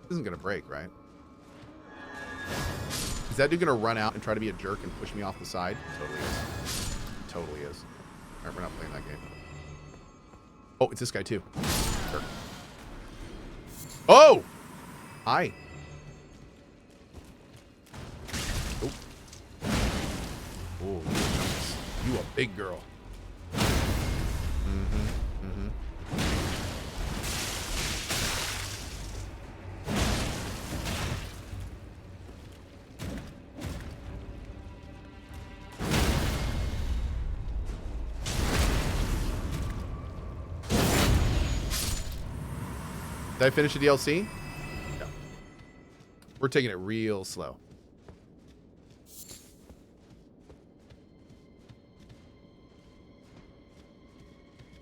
This isn't gonna break, right? Is that dude gonna run out and try to be a jerk and push me off the side? Totally is. Totally is. Alright, we're not playing that game. Oh, it's this guy too. Sure. Oh! Hi. Oh. Oh, you a big girl. Did I finish the DLC? No. We're taking it real slow.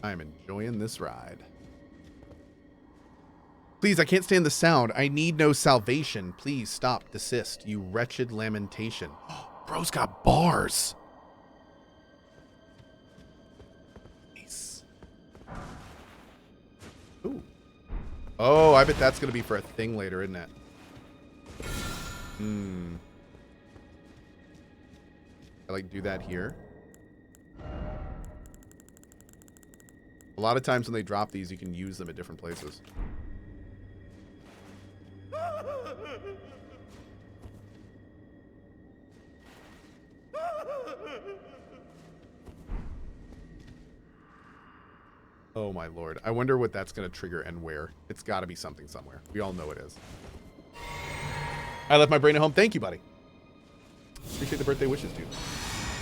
I am enjoying this ride. Please, I can't stand the sound. I need no salvation. Please stop. Desist. You wretched lamentation. Bro's got bars. Nice. Ooh. Oh, I bet that's going to be for a thing later, isn't it? I like do that here. A lot of times when they drop these, you can use them at different places. Oh my lord. I wonder what that's going to trigger and where. It's got to be something somewhere. We all know it is. I left my brain at home. Thank you, buddy. Appreciate the birthday wishes, dude.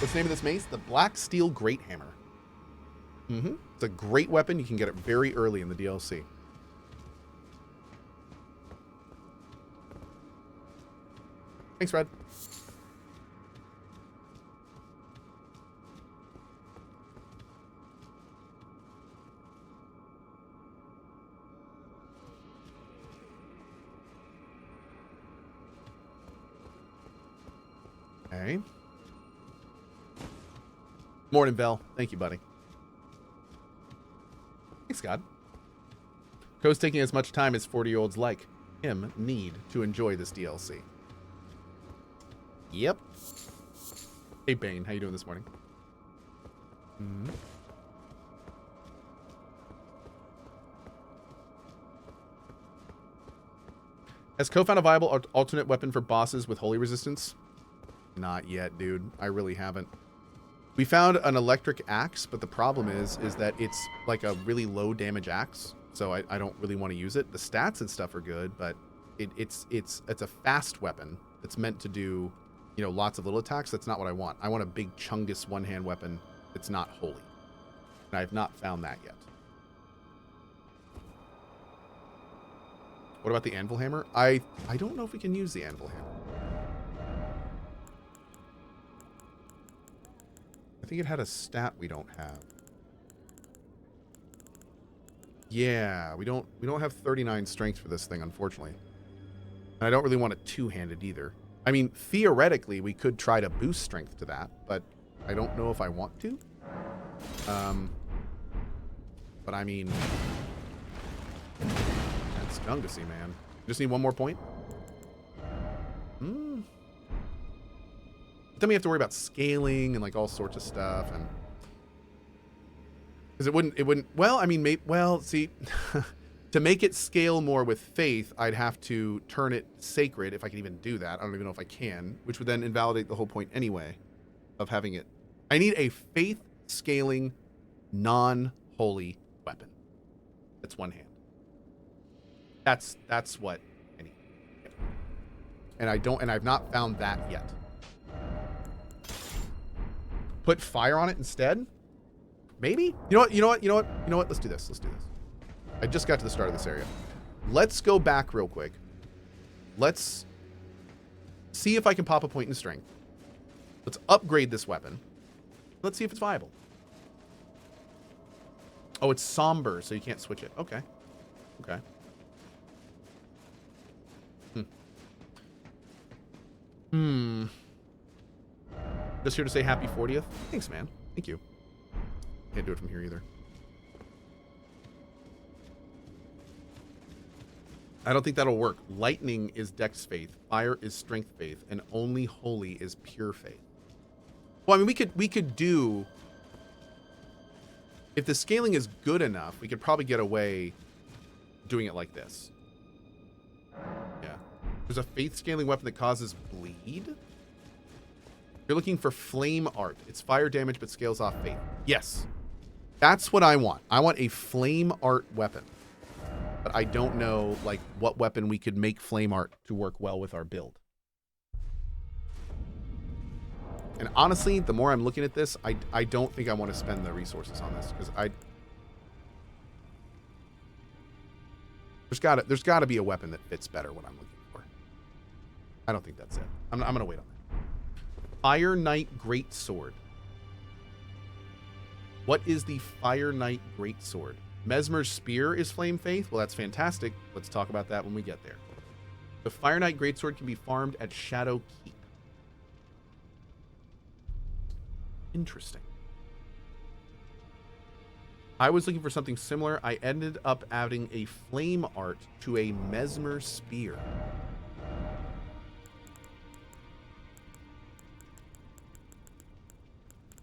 What's the name of this mace? The Black Steel Great Hammer. It's a great weapon. You can get it very early in the DLC. Thanks, Red. Okay. Morning, Bell. Thank you, buddy. Thanks, God. Cohh's taking as much time as 40-year-olds like him need to enjoy this DLC. Yep. Hey, Bane. How you doing this morning? Has Cohh found a viable alternate weapon for bosses with holy resistance? Not yet, dude. I really haven't. We found an electric axe, but the problem is that it's like a really low damage axe, so I don't really want to use it. The stats and stuff are good, but it's a fast weapon that's meant to do, you know, lots of little attacks. That's not what I want. I want a big chungus one-hand weapon that's not holy, and I've not found that yet. What about the anvil hammer? I don't know if we can use the anvil hammer. I think it had a stat we don't have. Yeah, we don't have 39 strength for this thing, unfortunately. And I don't really want it two-handed either. I mean, theoretically, we could try to boost strength to that, but I don't know if I want to. But I mean, that's Gungusy, man. Just need one more point. Then we have to worry about scaling and like all sorts of stuff, and because it wouldn't. Well, I mean, well, see, to make it scale more with faith, I'd have to turn it sacred if I can even do that. I don't even know if I can, which would then invalidate the whole point anyway of having it. I need a faith scaling, non-holy weapon. That's one hand. That's what I need. And I've not found that yet. Put fire on it instead? Maybe? You know what? Let's do this. I just got to the start of this area. Let's go back real quick. Let's see if I can pop a point in strength. Let's upgrade this weapon. Let's see if it's viable. Oh, it's somber, so you can't switch it. Okay. Okay. Just here to say happy 40th. Thanks, man. Thank you. Can't do it from here either. I don't think that'll work. Lightning is dex faith, fire is strength faith, and only holy is pure faith. Well, I mean, we could do, if the scaling is good enough, we could probably get away doing it like this. Yeah. There's a faith scaling weapon that causes bleed. You're looking for flame art. It's fire damage but scales off faith. Yes. That's what I want. I want a flame art weapon. But I don't know, like, what weapon we could make flame art to work well with our build. And honestly, the more I'm looking at this, I don't think I want to spend the resources on this, because there's gotta be a weapon that fits better what I'm looking for. I don't think that's it. I'm gonna wait on that. Fire Knight Greatsword. What is the Fire Knight Greatsword? Mesmer's Spear is Flame Faith? Well, that's fantastic. Let's talk about that when we get there. The Fire Knight Greatsword can be farmed at Shadow Keep. Interesting. I was looking for something similar. I ended up adding a flame art to a Mesmer Spear.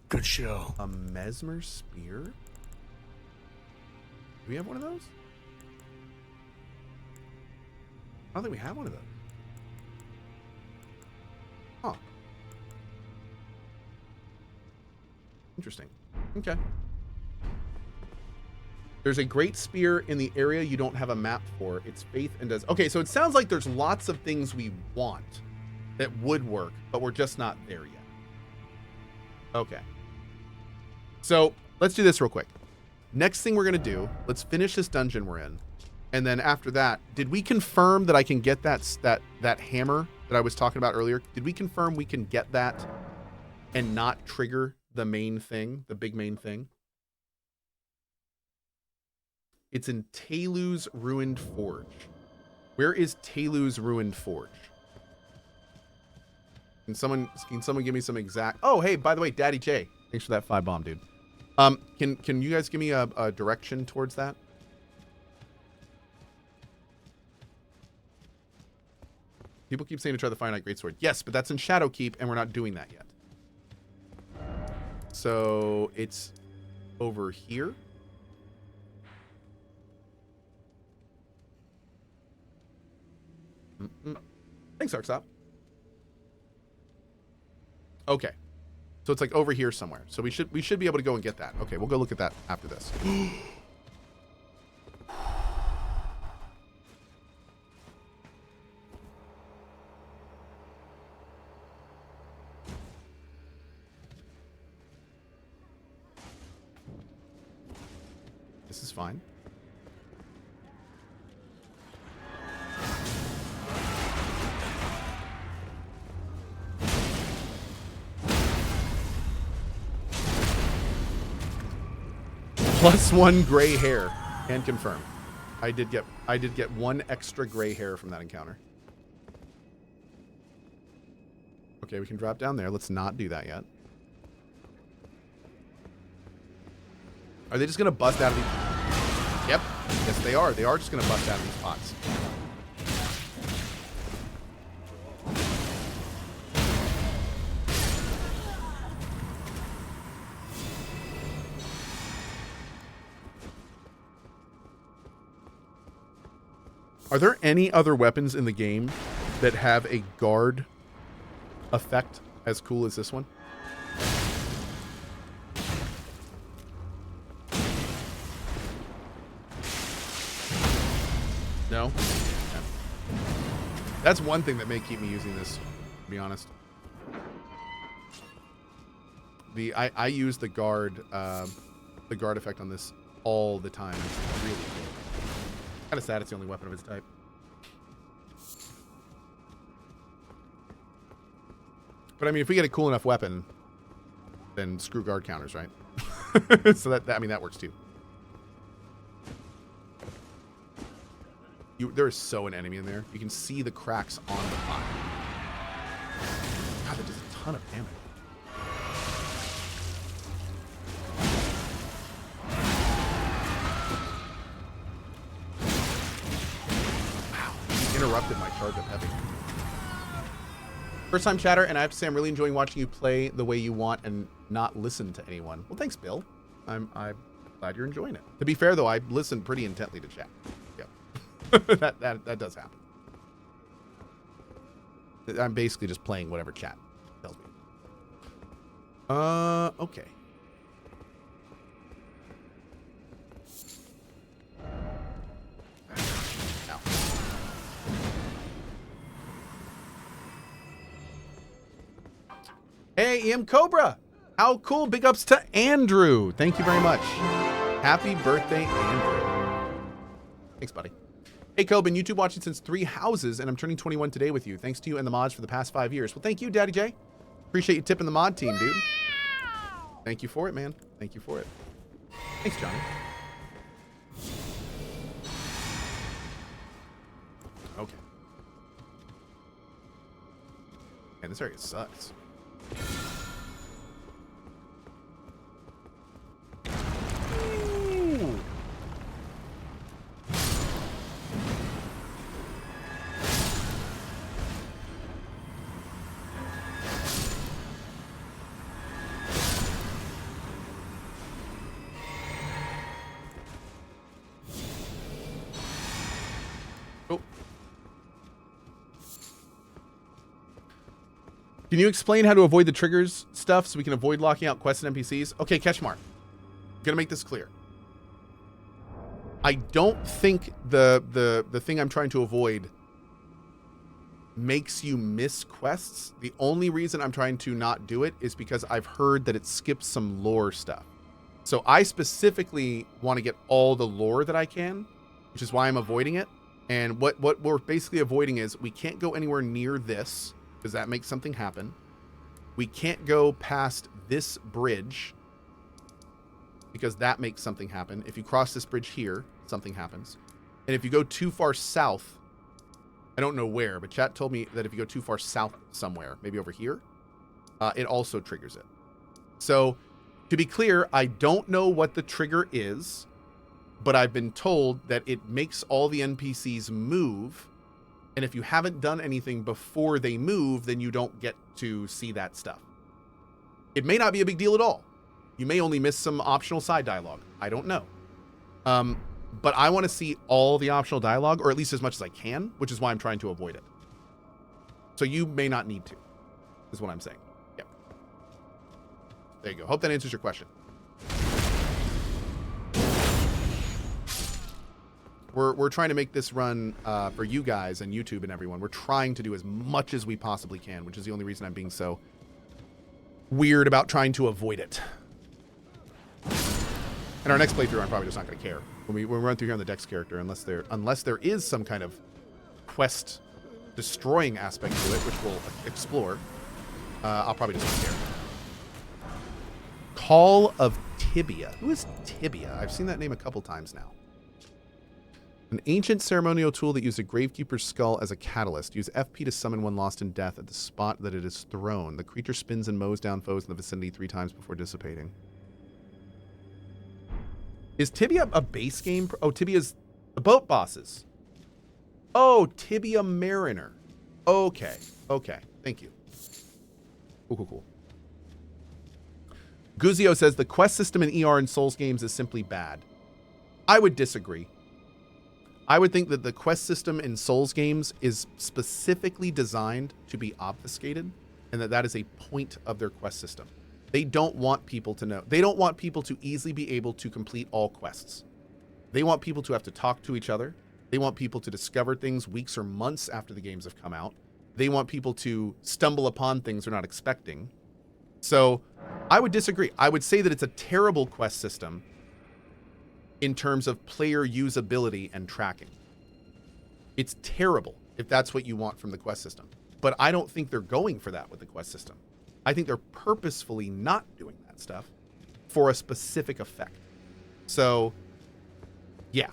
Good show. A Mesmer Spear? Do we have one of those? I don't think we have one of those. Huh. Interesting. Okay. There's a great spear in the area you don't have a map for. It's faith and does... Okay, so it sounds like there's lots of things we want that would work, but we're just not there yet. Okay. So let's do this real quick. Next thing we're going to do, let's finish this dungeon we're in. And then after that, did we confirm that I can get that hammer that I was talking about earlier? Did we confirm we can get that and not trigger the main thing, the big main thing? It's in Telu's Ruined Forge. Where is Telu's Ruined Forge? Can someone give me some exact... Oh, hey, by the way, Daddy J. Thanks for that 5 bomb, dude. Can you guys give me a direction towards that? People keep saying to try the Fire Knight Greatsword. Yes, but that's in Shadowkeep, and we're not doing that yet. So it's over here. Thanks, Arksop. Okay. So it's like over here somewhere. So we should be able to go and get that. Okay, we'll go look at that after this. This is fine. +1 gray hair. Can confirm. I did get 1 extra gray hair from that encounter. Okay, we can drop down there. Let's not do that yet. Are they just gonna bust out of these? Yep. Yes, they are. They are just gonna bust out of these pots. Are there any other weapons in the game that have a guard effect as cool as this one? No? Okay. That's one thing that may keep me using this, to be honest. I use the guard effect on this all the time. It's really cool. Kind of sad it's the only weapon of its type. But I mean, if we get a cool enough weapon, then screw guard counters, right? So I mean, that works too. There is so an enemy in there. You can see the cracks on the pot. God, that does a ton of damage. Wow. interrupted my charge of heavy. First time chatter, and I have to say I'm really enjoying watching you play the way you want and not listen to anyone. Well, thanks, Bill. I'm glad you're enjoying it. To be fair, though, I listen pretty intently to chat. Yeah, that does happen. I'm basically just playing whatever chat tells me. Okay. Ow. Hey, EM Cobra. How cool. Big ups to Andrew. Thank you very much. Happy birthday, Andrew. Thanks, buddy. Hey, Cohh, been YouTube watching since 3 houses, and I'm turning 21 today with you. Thanks to you and the mods for the past 5 years. Well, thank you, Daddy J. Appreciate you tipping the mod team, dude. Thank you for it, man. Thank you for it. Thanks, Johnny. Okay. Man, this area sucks. Ooh. Can you explain how to avoid the triggers stuff so we can avoid locking out quests and NPCs? Okay, Ketchmark. I'm gonna make this clear. I don't think the thing I'm trying to avoid makes you miss quests. The only reason I'm trying to not do it is because I've heard that it skips some lore stuff. So I specifically want to get all the lore that I can, which is why I'm avoiding it. And what we're basically avoiding is we can't go anywhere near this, because that makes something happen. We can't go past this bridge because that makes something happen. If you cross this bridge here, something happens. And if you go too far south, I don't know where, but chat told me that if you go too far south somewhere, maybe over here, it also triggers it. So to be clear, I don't know what the trigger is, but I've been told that it makes all the NPCs move. And if you haven't done anything before they move, then you don't get to see that stuff. It may not be a big deal at all. You may only miss some optional side dialogue. I don't know. But I want to see all the optional dialogue, or at least as much as I can, which is why I'm trying to avoid it. So you may not need to, is what I'm saying. Yep. There you go. Hope that answers your question. We're trying to make this run for you guys and YouTube and everyone. We're trying to do as much as we possibly can, which is the only reason I'm being so weird about trying to avoid it. And our next playthrough, I'm probably just not going to care when we run through here on the Dex character, unless there is some kind of quest destroying aspect to it, which we'll explore. I'll probably just not care. Call of Tibia. Who is Tibia? I've seen that name a couple times now. An ancient ceremonial tool that used a gravekeeper's skull as a catalyst. Use FP to summon one lost in death at the spot that it is thrown. The creature spins and mows down foes in the vicinity 3 times before dissipating. Is Tibia a base game? Oh, Tibia's the boat bosses. Oh, Tibia Mariner. Okay. Okay. Thank you. Cool. Guzio says the quest system in ER and Souls games is simply bad. I would disagree. I would think that the quest system in Souls games is specifically designed to be obfuscated, and that is a point of their quest system. They don't want people to know. They don't want people to easily be able to complete all quests. They want people to have to talk to each other. They want people to discover things weeks or months after the games have come out. They want people to stumble upon things they're not expecting. So I would disagree. I would say that it's a terrible quest system in terms of player usability and tracking. It's terrible if that's what you want from the quest system. But I don't think they're going for that with the quest system. I think they're purposefully not doing that stuff for a specific effect. So, yeah.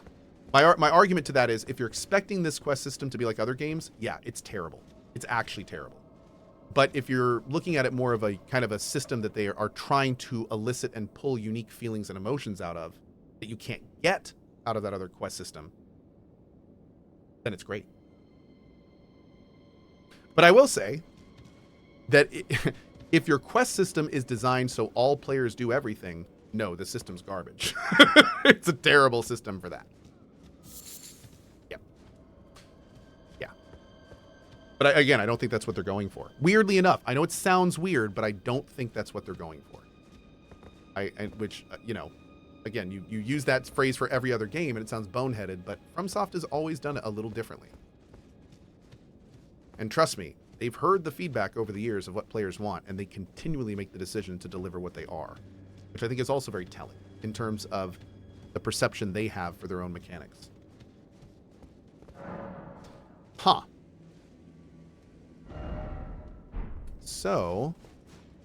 My argument to that is, if you're expecting this quest system to be like other games, yeah, it's terrible. It's actually terrible. But if you're looking at it more of a kind of a system that they are trying to elicit and pull unique feelings and emotions out of, that you can't get out of that other quest system, then it's great. But I will say that if your quest system is designed so all players do everything, no, the system's garbage. It's a terrible system for that. Yep. Yeah. But again, I don't think that's what they're going for. Weirdly enough, I know it sounds weird, but I don't think that's what they're going for. Which, you know, again, you use that phrase for every other game, and it sounds boneheaded, but FromSoft has always done it a little differently. And trust me, they've heard the feedback over the years of what players want, and they continually make the decision to deliver what they are, which I think is also very telling in terms of the perception they have for their own mechanics. Huh. So,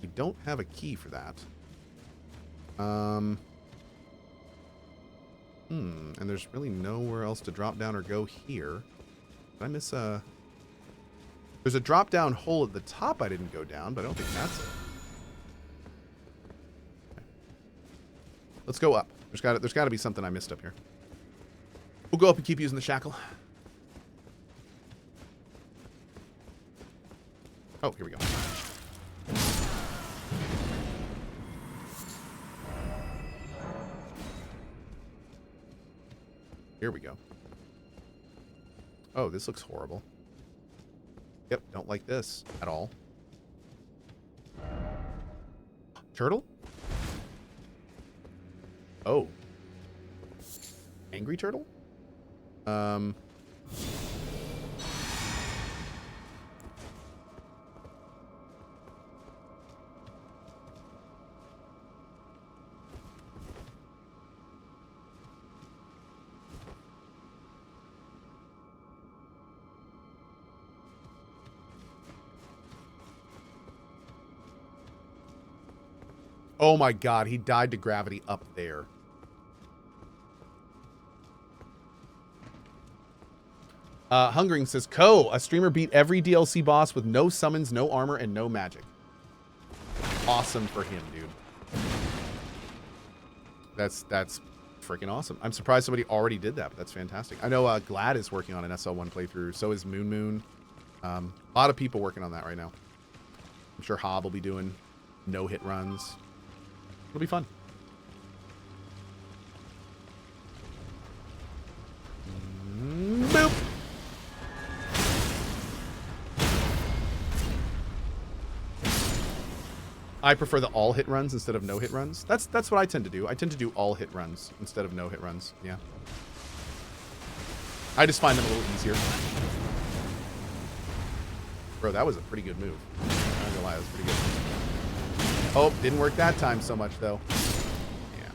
we don't have a key for that. And there's really nowhere else to drop down or go here. Did I miss a... There's a drop down hole at the top I didn't go down, but I don't think that's it. Okay. Let's go up. There's got to be something I missed up here. We'll go up and keep using the shackle. Oh, here we go. Here we go. Oh, this looks horrible. Yep, don't like this at all. Turtle? Oh. Angry turtle? Oh my god, he died to gravity up there. Hungering says, Cohh, a streamer beat every DLC boss with no summons, no armor, and no magic. Awesome for him, dude. That's freaking awesome. I'm surprised somebody already did that, but that's fantastic. I know Glad is working on an SL1 playthrough. So is Moon Moon. A lot of people working on that right now. I'm sure Hob will be doing no-hit runs. It'll be fun. Boop. I prefer the all hit runs instead of no hit runs. That's what I tend to do. I tend to do all hit runs instead of no hit runs. Yeah. I just find them a little easier. Bro, that was a pretty good move. I'm not gonna lie, that was pretty good. Oh, didn't work that time so much, though. Yeah.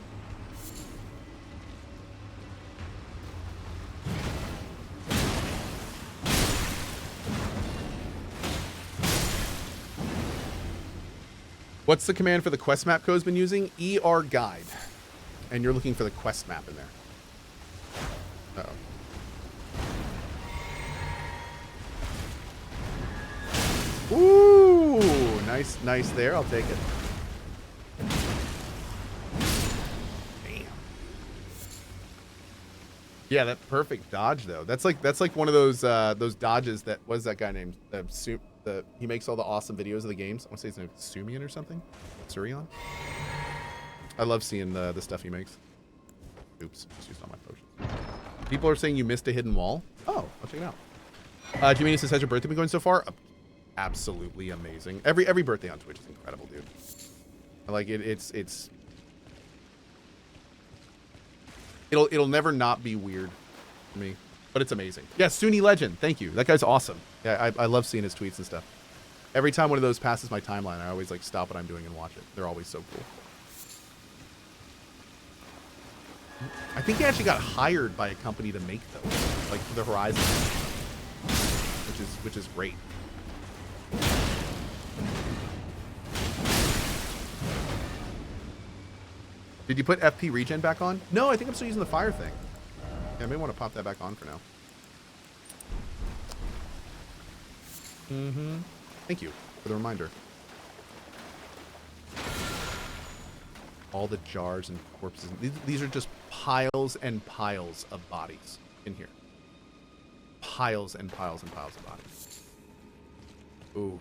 What's the command for the quest map Cohh's been using? ER guide. And you're looking for the quest map in there. Uh-oh. Ooh, nice there. I'll take it. Damn. Yeah, that perfect dodge though. That's like one of those dodges that what is that guy named? He makes all the awesome videos of the games. I want to say his name is Sumian or something. Surion. I love seeing the stuff he makes. Oops, just used all my potions. People are saying you missed a hidden wall. Oh, I'll check it out. Jimmy says, has your birthday been going so far? Absolutely amazing. Every birthday on Twitch is incredible, dude. Like it'll never not be weird for me, but it's amazing. Yeah, Suni Legend, thank you. That guy's awesome. Yeah, I love seeing his tweets and stuff. Every time one of those passes my timeline, I always like stop what I'm doing and watch it. They're always so cool. I think he actually got hired by a company to make those, like for the Horizon, which is great. Did you put FP regen back on? No, I think I'm still using the fire thing. Yeah, I may want to pop that back on for now. Mm-hmm. Thank you for the reminder. All the jars and corpses. These are just piles and piles of bodies in here. Piles and piles and piles of bodies. Ooh.